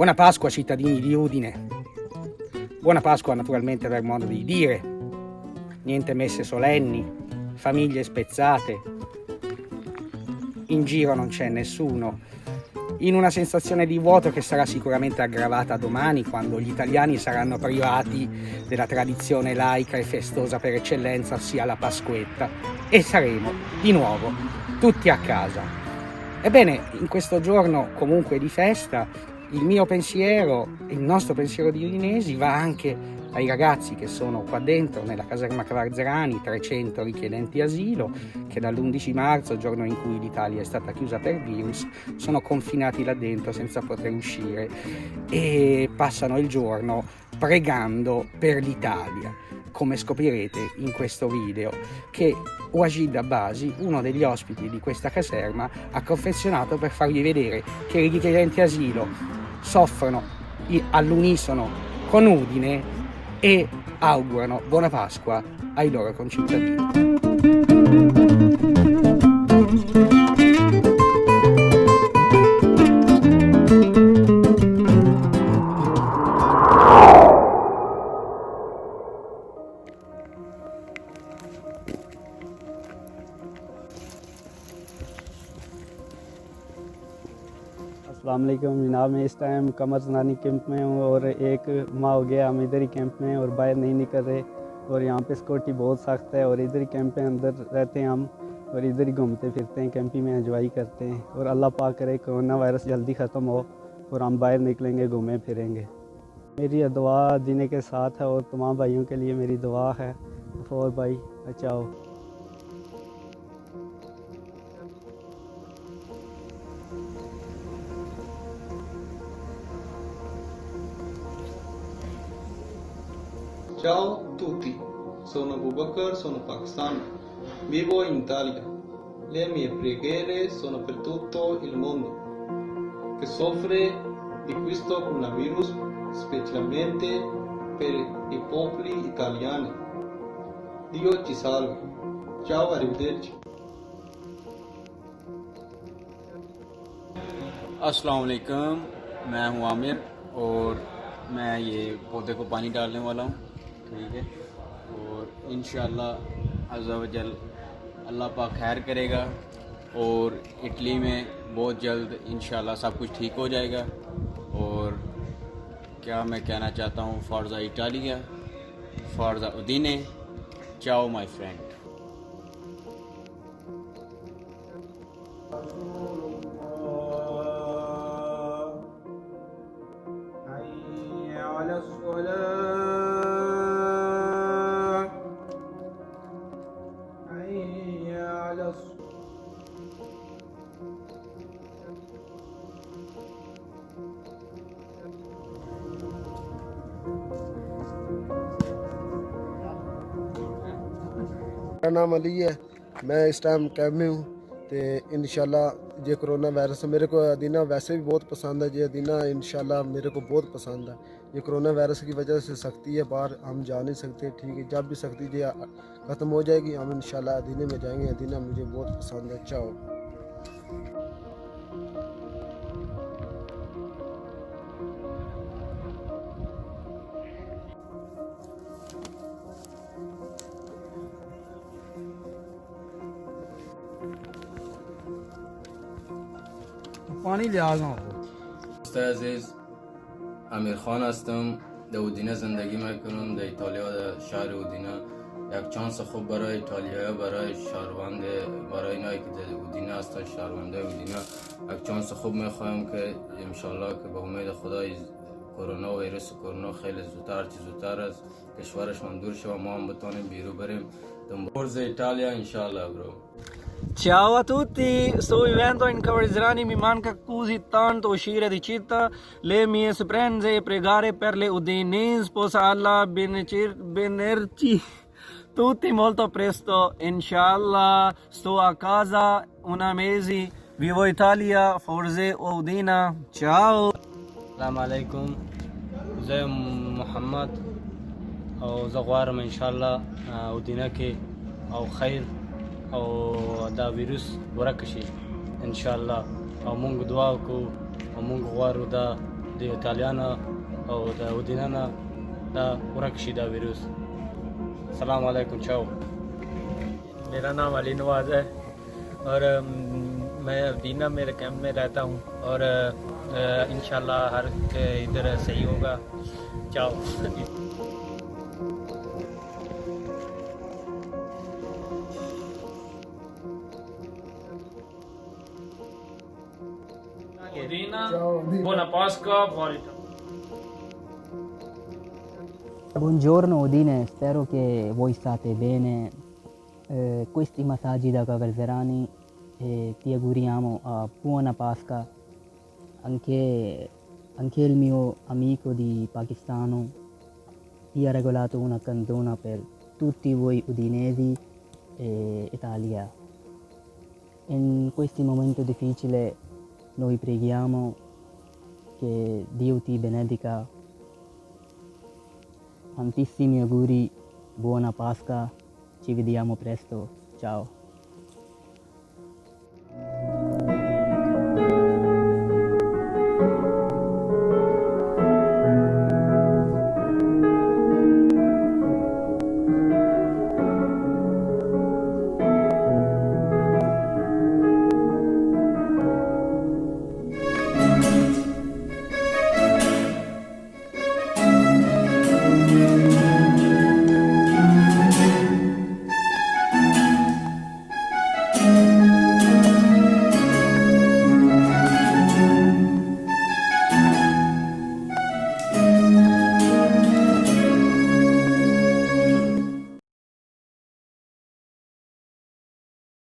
Buona Pasqua cittadini di Udine. Buona Pasqua naturalmente per modo di dire. Niente messe solenni, famiglie spezzate. In giro non c'è nessuno. In una sensazione di vuoto che sarà sicuramente aggravata domani, quando gli italiani saranno privati della tradizione laica e festosa per eccellenza, ossia la Pasquetta, e saremo di nuovo tutti a casa. Ebbene, in questo giorno comunque di festa, il mio pensiero, il nostro pensiero di udinesi va anche ai ragazzi che sono qua dentro nella caserma Cavarzerani, 300 richiedenti asilo, che dall'11 marzo, giorno in cui l'Italia è stata chiusa per virus, sono confinati là dentro senza poter uscire e passano il giorno pregando per l'Italia, come scoprirete in questo video che Wajid Abbasi, uno degli ospiti di questa caserma, ha confezionato per farvi vedere che i richiedenti asilo soffrono all'unisono con Udine e augurano buona Pasqua ai loro concittadini. अस्सलाम वालेकुम जनाब, मैं इस टाइम कमरज़नानी कैंप में हूँ और एक माह हो गया हम इधर ही कैंप में और बाहर नहीं निकल रहे और यहाँ पे सिक्योरिटी बहुत सख्त है और इधर ही कैंप में अंदर रहते हैं हम और इधर ही घूमते फिरते हैं, कैंपिंग में एंजॉय करते हैं और अल्लाह पाक करे कोरोना वायरस जल्दी ख़त्म हो और हम बाहर निकलेंगे, घूमें फिरेंगे। मेरी दुआ जीने के साथ है और तमाम भाइयों के लिए मेरी दुआ है। और भाई बचाओ। Ciao a tutti, sono Abubakar, sono pakistano, vivo in Italia. Le mie preghiere sono per tutto il mondo che soffre di questo coronavirus, specialmente per i popoli italiani. Dio ci salvi. Ciao, arrivederci. अस्सलाम वालेकुम, मैं हूं आमिर और मैं ये पौधे को पानी डालने वाला हूं, ठीक है। और इंशाअल्लाह अज़्ज़ा वजल अल्लाह पाक खैर करेगा और इटली में बहुत जल्द इंशाअल्लाह सब कुछ ठीक हो जाएगा। और क्या मैं कहना चाहता हूँ, फॉर्जा इटालिया, फॉर्जा उदीने, चाओ माय फ्रेंड। मेरा नाम अली है, मैं इस टाइम कैब में हूँ। तो इंशाल्लाह ये कोरोना वायरस मेरे को अदीना वैसे भी बहुत पसंद है। ये अदीना इंशाल्लाह मेरे को बहुत पसंद है। ये कोरोना वायरस की वजह से सख्ती है, बाहर हम जा नहीं सकते, ठीक है। जब भी सख्ती ये ख़त्म हो जाएगी हम इंशाल्लाह अदीने में जाएंगे। अदीना मुझे बहुत पसंद है। चाओ। पानी लिहाज हो عزیز امیر خان هستم. در اودینه زندگی میکنم، در ایتالیا در شهر اودینه. یک چانس خوب برای ایتالیا، برای شهروند، برای اینایی که در اودینه هستن، شهرونده اودینه، یک چانس خوب میخوایم که انشالله که به امید خدا کرونا و ویروس کرونا خیلی زودتر از کشورشان دور شه و ما هم بتونیم بیرون بریم. دنبال ایتالیا انشالله برو. Ciao a tutti, sto vivendo in Cavarzerani, mi manca così tanto uscire di città, le mie speranze e pregare per le udinesi, possa Allah benedirci tutti molto presto, inshallah. Sto a casa una mese, vivo Italia, forse Udine, ciao. Assalamu alaikum, زي محمد او زغوارم انشالله ودينا کې او خیر او دا ویروس ورک شي انشاءالله او مونږ دعا وکړو او مونږ غواړو دا di italiana o da udinana da urakshida virus. Assalamu alaikum, ciao. मेरा नाम अली नवाज है और मैं उदीना मेरे कैंप में रहता हूँ और इंशाल्लाह हर इधर सही होगा। चाओ। Buona Pasqua, Buongiorno Udine, spero che voi state bene. Questi massaggi da Cavarzerani e ti auguriamo buona Pasqua. Anche il mio amico di Pakistano ti ha regalato una canzone per tutti voi udinesi e Italia. In questi momenti difficili noi preghiamo che Dio ti benedica. Tantissimi auguri, buona Pasqua, ci vediamo presto, ciao.